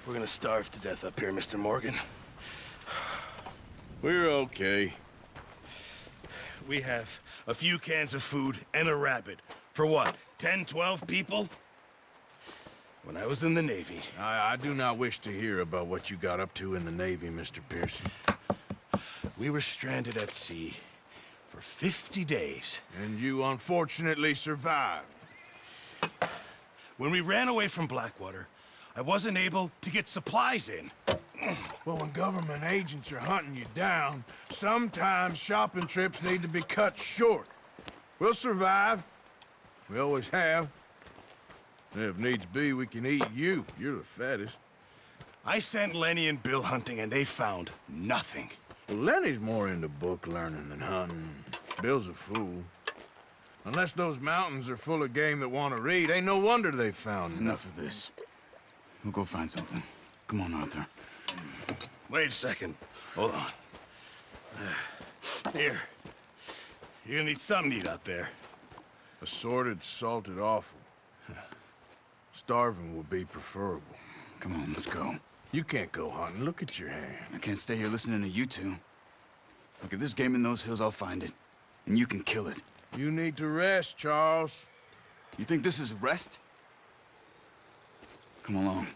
We're gonna starve to death up here, Mr. Morgan. We're okay. We have a few cans of food and a rabbit. For what, 10, 12 people? When I was in the Navy... I do not wish to hear about what you got up to in the Navy, Mr. Pearson. We were stranded at sea for 50 days. And you unfortunately survived. When we ran away from Blackwater, I wasn't able to get supplies in. Well, when government agents are hunting you down, sometimes shopping trips need to be cut short. We'll survive. We always have. And if needs be, we can eat you. You're the fattest. I sent Lenny and Bill hunting, and they found nothing. Well, Lenny's more into book learning than hunting. Bill's a fool. Unless those mountains are full of game that want to read, ain't no wonder they found Enough of this. We'll go find something. Come on, Arthur. Wait a second. Hold on. Here. You're gonna need something to eat out there. Assorted, salted offal. Starving would be preferable. Come on, let's go. You can't go hunting. Look at your hand. I can't stay here listening to you two. Look, if there's game in those hills, I'll find it. And you can kill it. You need to rest, Charles. You think this is rest? Come along.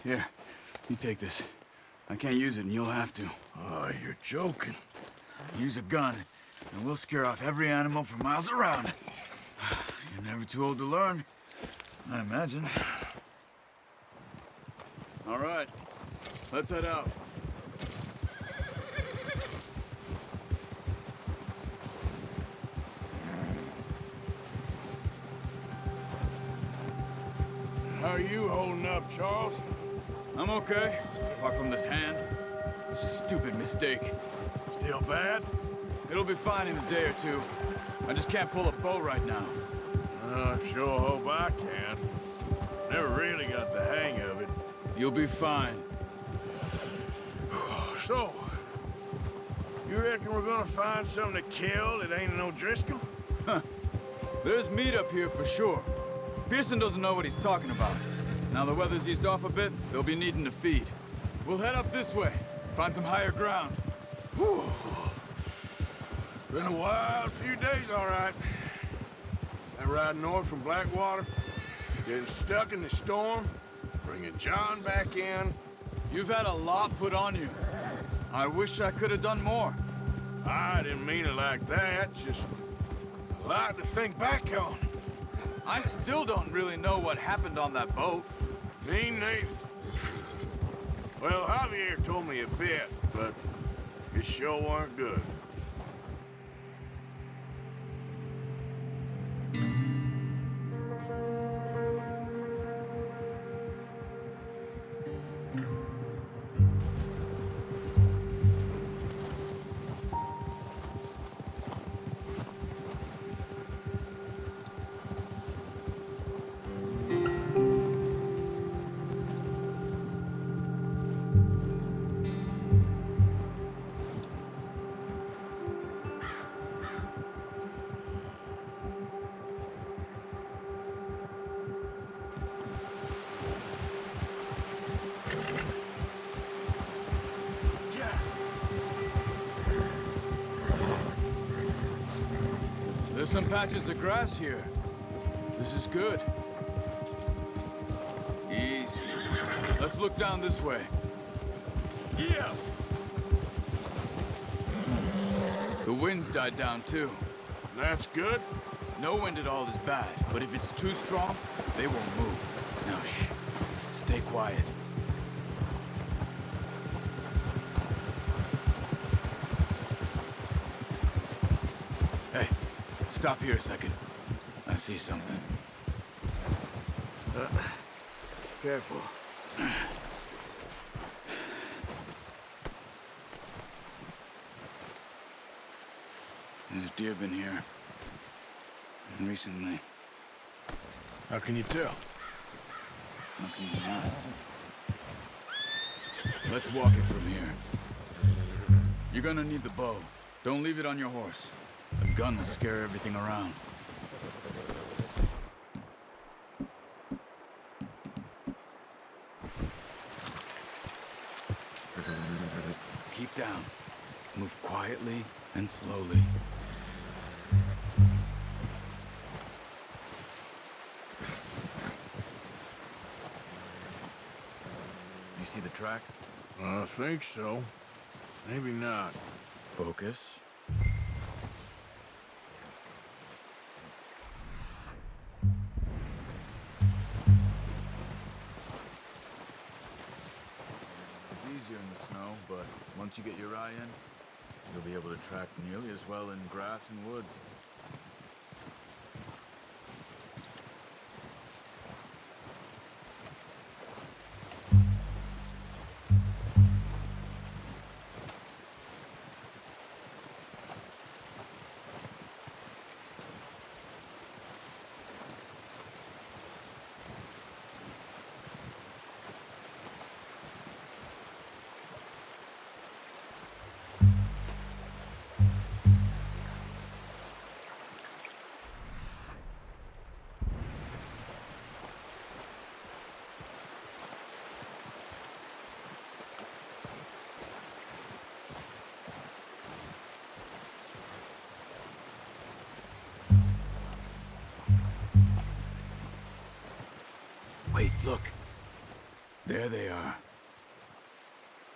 Here, you take this. I can't use it, and you'll have to. Oh, you're joking. Use a gun, and we'll scare off every animal for miles around. You're never too old to learn, I imagine. All right, let's head out. How are you holding up, Charles? I'm okay, apart from this hand. Stupid mistake. Still bad? It'll be fine in a day or two. I just can't pull a bow right now. I sure hope I can. Never really got the hang of it. You'll be fine. So, you reckon we're gonna find something to kill that ain't no Driscoll? There's meat up here for sure. Pearson doesn't know what he's talking about. Now the weather's eased off a bit, they'll be needing to feed. We'll head up this way, find some higher ground. Whew. Been a wild few days, all right. That ride north from Blackwater, getting stuck in the storm, bringing John back in. You've had a lot put on you. I wish I could have done more. I didn't mean it like that, just a lot to think back on. I still don't really know what happened on that boat. Me neither. Well, Javier told me a bit, but it sure weren't good. There's some patches of grass here. This is good. Easy. Let's look down this way. Yeah. The wind's died down too. That's good. No wind at all is bad, but if it's too strong, they won't move. Now shh. Stay quiet. Hey, stop here a second. I see something. Careful. There's deer been here. Recently. How can you tell? How can you not? Let's walk it from here. You're gonna need the bow. Don't leave it on your horse. A gun will scare everything around. Keep down. Move quietly and slowly. You see the tracks? I think so. Maybe not. Focus. It's easier in the snow, but once you get your eye in, you'll be able to track nearly as well in grass and woods. Wait, look. There they are.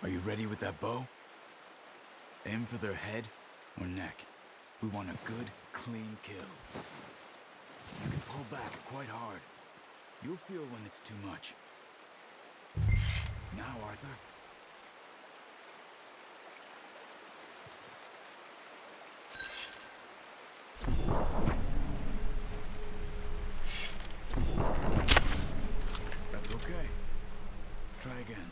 Are you ready with that bow? Aim for their head or neck. We want a good, clean kill. You can pull back quite hard. You'll feel when it's too much. Now, Arthur. That's okay. Try again.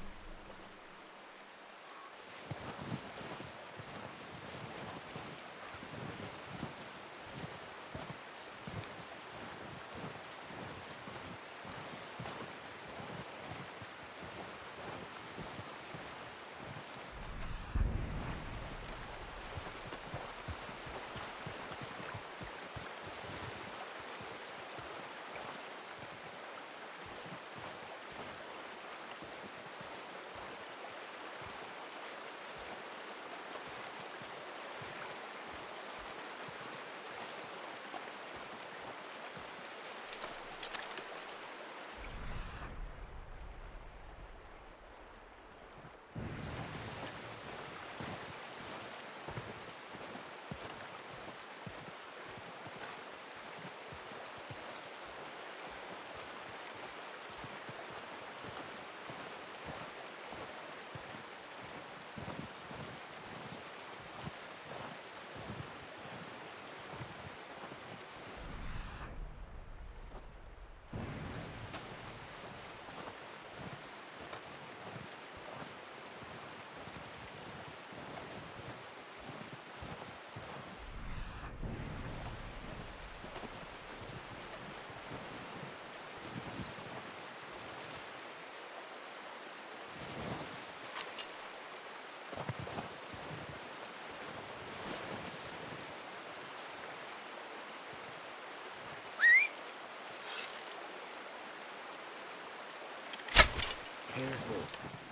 Careful.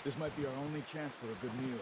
This might be our only chance for a good meal.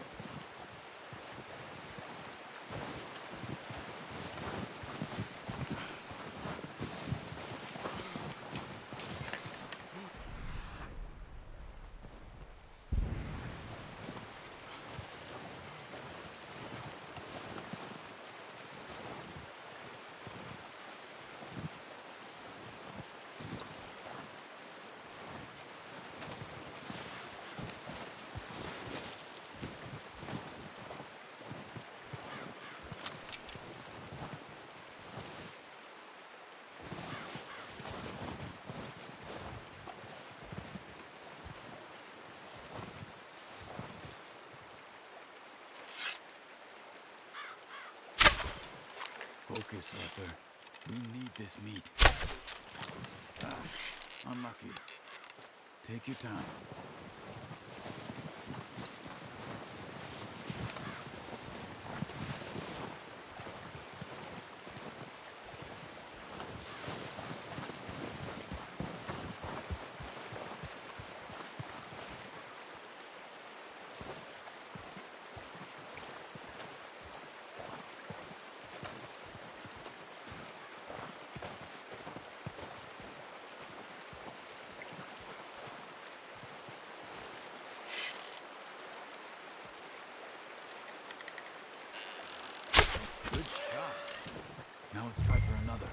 Focus, Arthur. We need this meat. Ah, unlucky. Take your time. Now let's try for another.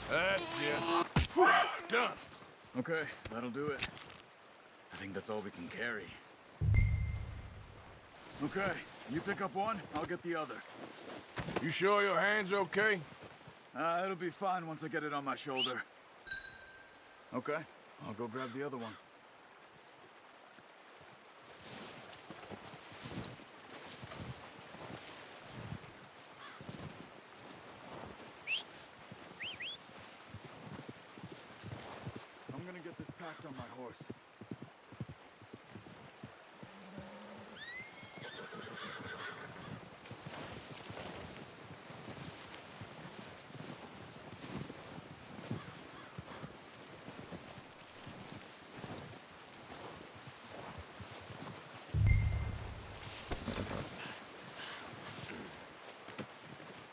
That's it. Done. Okay, that'll do it. I think that's all we can carry. Okay, you pick up one, I'll get the other. You sure your hand's okay? It'll be fine once I get it on my shoulder. Okay, I'll go grab the other one. I'm gonna get this packed on my horse.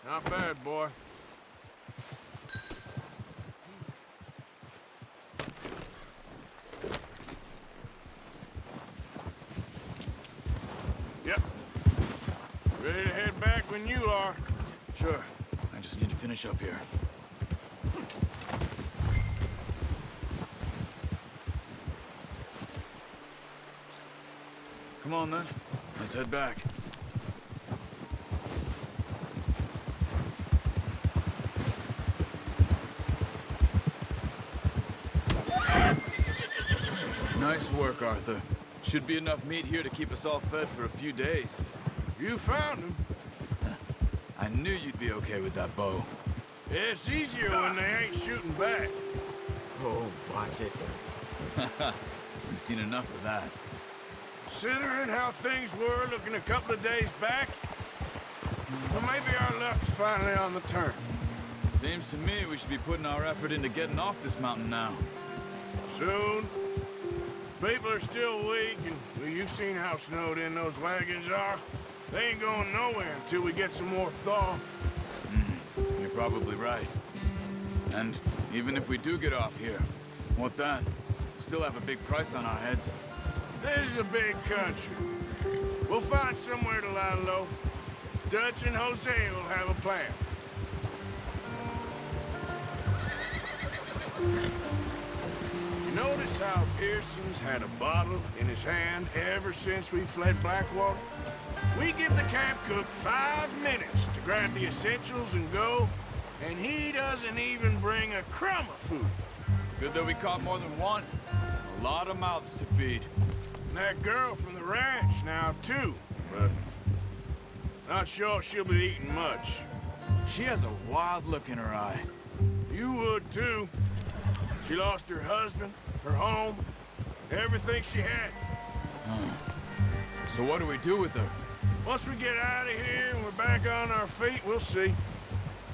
Not bad, boy. Yep. Ready to head back when you are. Sure, I just need to finish up here. Come on then, let's head back. Nice work, Arthur. Should be enough meat here to keep us all fed for a few days. You found him. I knew you'd be okay with that bow. It's easier when they ain't shooting back. Oh, watch it. We've seen enough of that. Considering how things were looking a couple of days back, well, maybe our luck's finally on the turn. Seems to me we should be putting our effort into getting off this mountain now. Soon. People are still weak, and well, you've seen how snowed in those wagons are. They ain't going nowhere until we get some more thaw. You're probably right. And even if we do get off here, what then? Still have a big price on our heads. This is a big country. We'll find somewhere to lie low. Dutch and Jose will have a plan. You notice how Pearson's had a bottle in his hand ever since we fled Blackwater? We give the camp cook 5 minutes to grab the essentials and go, and he doesn't even bring a crumb of food. Good that we caught more than one. A lot of mouths to feed. And that girl from the ranch now, too, but not sure she'll be eating much. She has a wild look in her eye. You would, too. She lost her husband, her home, everything she had. So what do we do with her? Once we get out of here and we're back on our feet, we'll see.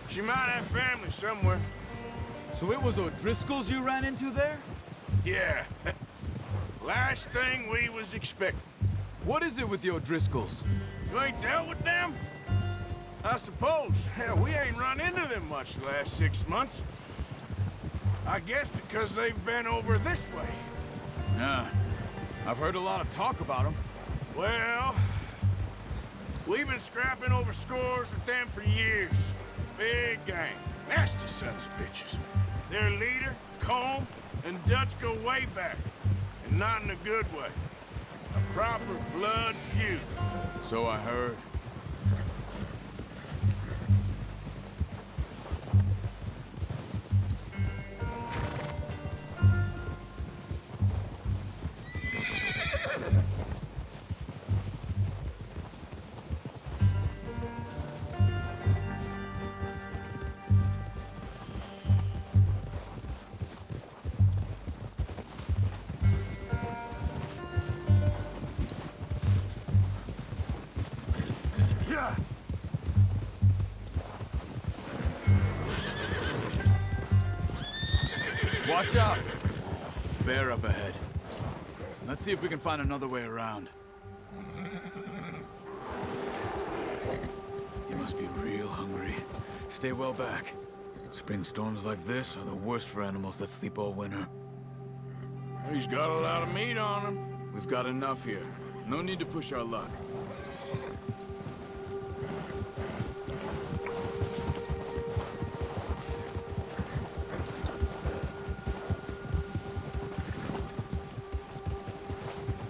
She might have family somewhere. So it was O'Driscoll's you ran into there? Yeah. Last thing we was expecting. What is it with the O'Driscolls? You ain't dealt with them? I suppose. Hell, we ain't run into them much the last 6 months. I guess because they've been over this way. Yeah. I've heard a lot of talk about them. Well, we've been scrapping over scores with them for years. Big gang. Nasty sons of bitches. Their leader, Colm, and Dutch go way back, and not in a good way. A proper blood feud. So I heard. Watch out! Bear up ahead. Let's see if we can find another way around. You must be real hungry. Stay well back. Spring storms like this are the worst for animals that sleep all winter. He's got a lot of meat on him. We've got enough here. No need to push our luck.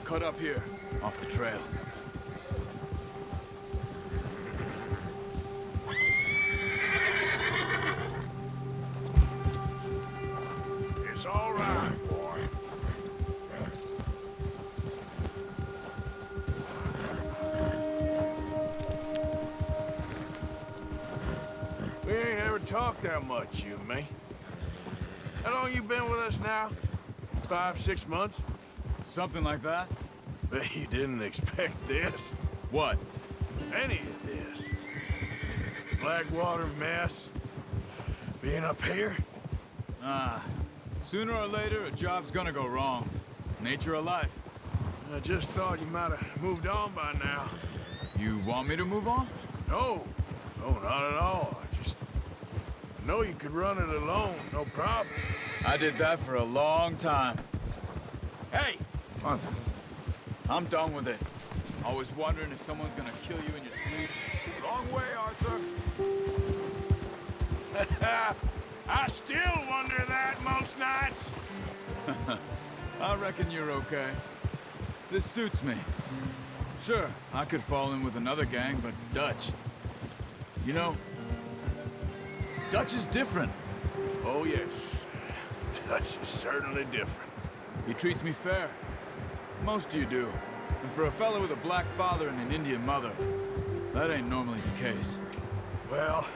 Cut up here, off the trail. It's all right, boy. We ain't ever talked that much, you and me. How long you been with us now? 5, 6 months? Something like that? Bet you didn't expect this. What? Any of this. Blackwater mess. Being up here. Sooner or later, a job's gonna go wrong. Nature of life. I just thought you might have moved on by now. You want me to move on? No. No, not at all. I just know you could run it alone, no problem. I did that for a long time. Hey! Arthur. I'm done with it. Always wondering if someone's gonna kill you in your sleep. Wrong way, Arthur. I still wonder that most nights. I reckon you're okay. This suits me. Sure, I could fall in with another gang, but Dutch... You know, Dutch is different. Oh, yes. Dutch is certainly different. He treats me fair. Most of you do. And for a fellow with a black father and an Indian mother, that ain't normally the case. Well,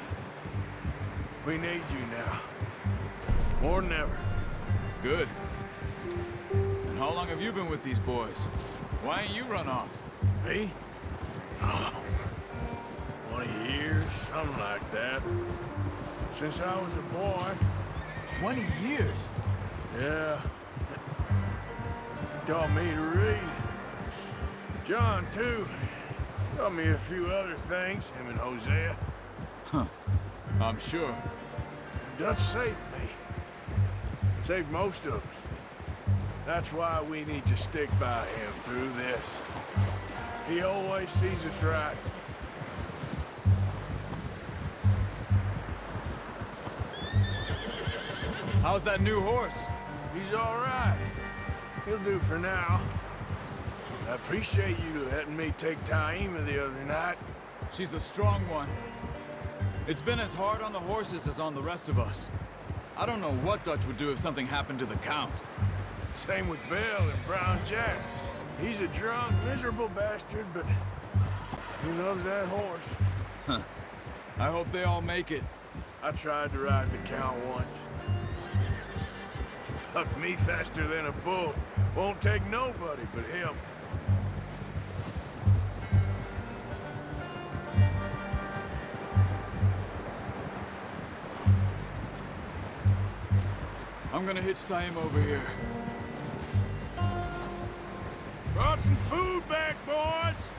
we need you now. More than ever. Good. And how long have you been with these boys? Why ain't you run off? Me? Oh, 20 years, something like that. Since I was a boy. 20 years? Yeah. Taught me to read. John, too. Taught me a few other things, him and Hosea. Huh. I'm sure. Dutch saved me. Saved most of us. That's why we need to stick by him through this. He always sees us right. How's that new horse? He's all right. He'll do for now. I appreciate you letting me take Taima the other night. She's a strong one. It's been as hard on the horses as on the rest of us. I don't know what Dutch would do if something happened to the Count. Same with Bill and Brown Jack. He's a drunk, miserable bastard, but he loves that horse. Huh. I hope they all make it. I tried to ride the Count once. Fuck me faster than a bull. Won't take nobody but him. I'm gonna hitch Taima over here. Brought some food back, boys!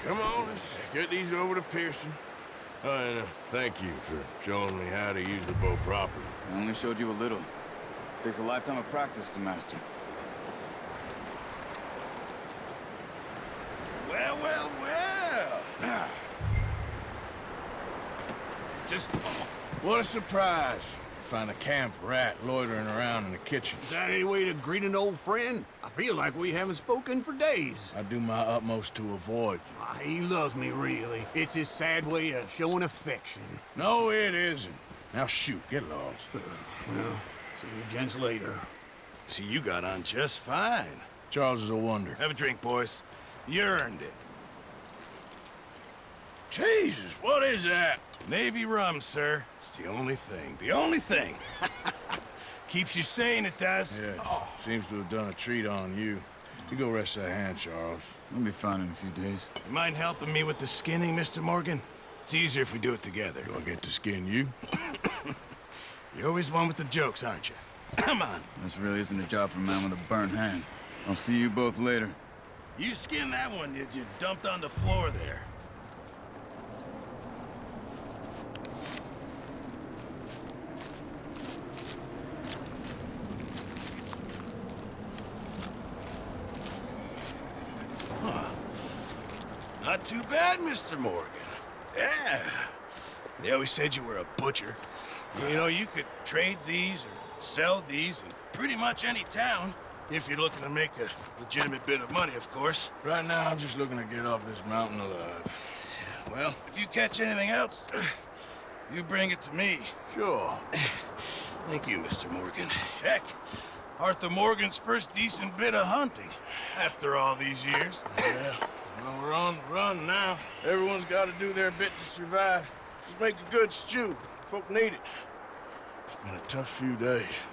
Come on, let's get these over to Pearson. And thank you for showing me how to use the bow properly. I only showed you a little. Takes a lifetime of practice to master. Well, well, well. Just... What a surprise. Find a camp rat loitering around in the kitchen. Is that any way to greet an old friend? I feel like we haven't spoken for days. I do my utmost to avoid you. He loves me, really. It's his sad way of showing affection. No, it isn't. Now shoot, get lost. Well, see you gents later. See, you got on just fine. Charles is a wonder. Have a drink, boys. You earned it. Jesus, what is that? Navy rum, sir. It's the only thing. The only thing. Keeps you sane, it does. Yeah, seems to have done a treat on you. You go rest that hand, Charles. We'll be fine in a few days. You mind helping me with the skinning, Mr. Morgan? It's easier if we do it together. Do I get to skin you? You're always one with the jokes, aren't you? Come on. This really isn't a job for a man with a burnt hand. I'll see you both later. You skinned that one you dumped on the floor there. Not too bad, Mr. Morgan. Yeah. They always said you were a butcher. You know, you could trade these or sell these in pretty much any town. If you're looking to make a legitimate bit of money, of course. Right now, I'm just looking to get off this mountain alive. Well, if you catch anything else, you bring it to me. Sure. Thank you, Mr. Morgan. Heck, Arthur Morgan's first decent bit of hunting after all these years. Yeah. Well, we're on the run now. Everyone's got to do their bit to survive. Just make a good stew. Folk need it. It's been a tough few days.